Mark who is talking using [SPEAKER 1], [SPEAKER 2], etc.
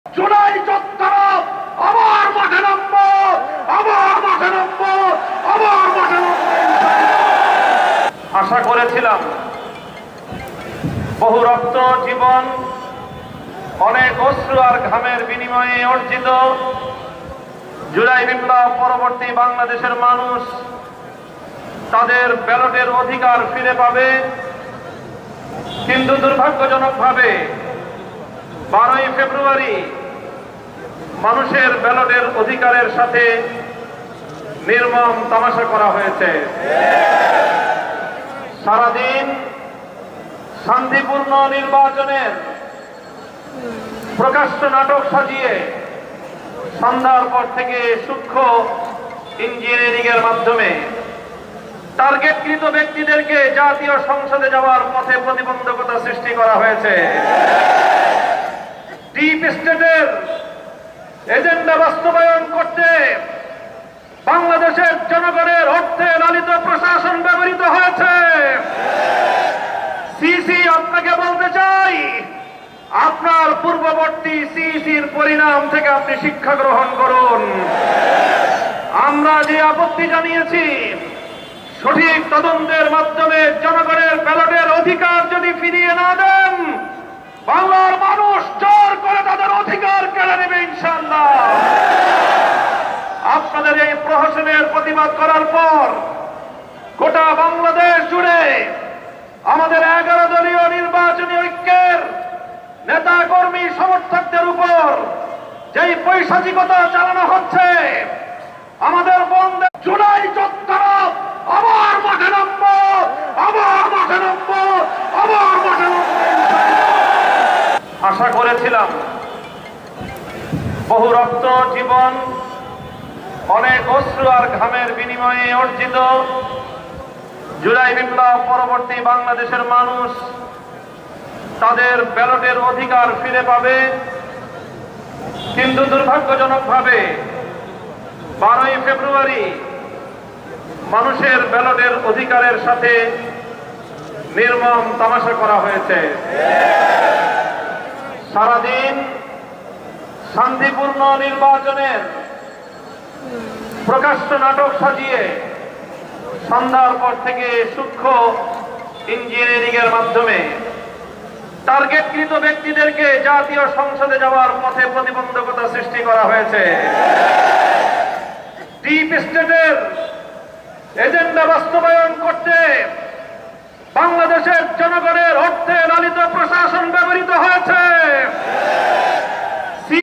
[SPEAKER 1] জুলাই যোদ্ধারা আবার মাঠে নামবো, আবার মাঠে নামবো, আবার মাঠে নামবো। আশা করেছিলাম বহু রক্ত, জীবন, অনেক অশ্রু আর ঘামের বিনিময়ে অর্জিত জুলাই বিপ্লব পরবর্তী বাংলাদেশের মানুষ তাদের ব্যালটের অধিকার ফিরে পাবে, কিন্তু দুর্ভাগ্যজনকভাবে 12ই ফেব্রুয়ারি মানুষের ব্যালটের অধিকারের সাথে নির্মম তামাশা করা হয়েছে। সারাদিন শান্তিপূর্ণ নির্বাচনের প্রকাশ্য নাটক সাজিয়ে সন্ধ্যার পর থেকে সূক্ষ্ম ইঞ্জিনিয়ারিং এর মাধ্যমে টার্গেটকৃত ব্যক্তিদেরকে জাতীয় সংসদে যাওয়ার পথে প্রতিবন্ধকতা সৃষ্টি করা হয়েছে। ডিপ স্টেটের এজেন্ডা বাস্তবায়ন করতে বাংলাদেশের জনগণের অর্থে লালিত প্রশাসন ব্যবহৃত হয়েছে। সিসি আপনাকে বলতে চাই, আপনার পূর্ববর্তী সিসির পরিণাম থেকে আপনি শিক্ষা গ্রহণ করুন। আমরা যে আপত্তি জানিয়েছি, সঠিক তদন্তের মাধ্যমে জনগণের ব্যালটের অধিকার যদি ফিরিয়ে না দেন, বাংলার মানুষ জোর করে তাদের অধিকার কেড়ে নেবে ইনশাআল্লাহ। আপনাদের এই প্রহসনের প্রতিবাদ করার পর গোটা বাংলাদেশ জুড়ে আমাদের 11 দলীয় নির্বাচনী ঐক্যের নেতা কর্মী সমর্থকদের উপর যেই পৈশাচিকতা চালানো হচ্ছে, আমাদের বন্ধে জুলাই যোদ্ধারা আবার মাঠে নামবো, আবার মাঠে নামবো, আবার মাঠে নামবো। আশা করেছিলাম বহু রক্ত, জীবন, অনেক অশ্রু আর ঘামের বিনিময়ে অর্জিত জুলাই বিপ্লব পরবর্তী বাংলাদেশের মানুষ তাদের ব্যালটের অধিকার ফিরে পাবে, কিন্তু দুর্ভাগ্যজনকভাবে 12ই ফেব্রুয়ারি মানুষের ব্যালটের অধিকারের সাথে নির্মম তামাশা করা হয়েছে। সারাদিন শান্তিপূর্ণ নির্বাচনের প্রকাশ্য নাটক সাজিয়ে সন্ধ্যার পর থেকে সূক্ষ্ম ইঞ্জিনিয়ারিং এর মাধ্যমে টার্গেটকৃত ব্যক্তিদেরকে জাতীয় সংসদে যাওয়ার পথে প্রতিবন্ধকতা সৃষ্টি করা হয়েছে। ডিপ স্টেটের এজেন্ডা বাস্তবায়ন করতে বাংলাদেশের জনগণের অর্থে লালিত প্রশাসন ব্যবহৃত হয়েছে।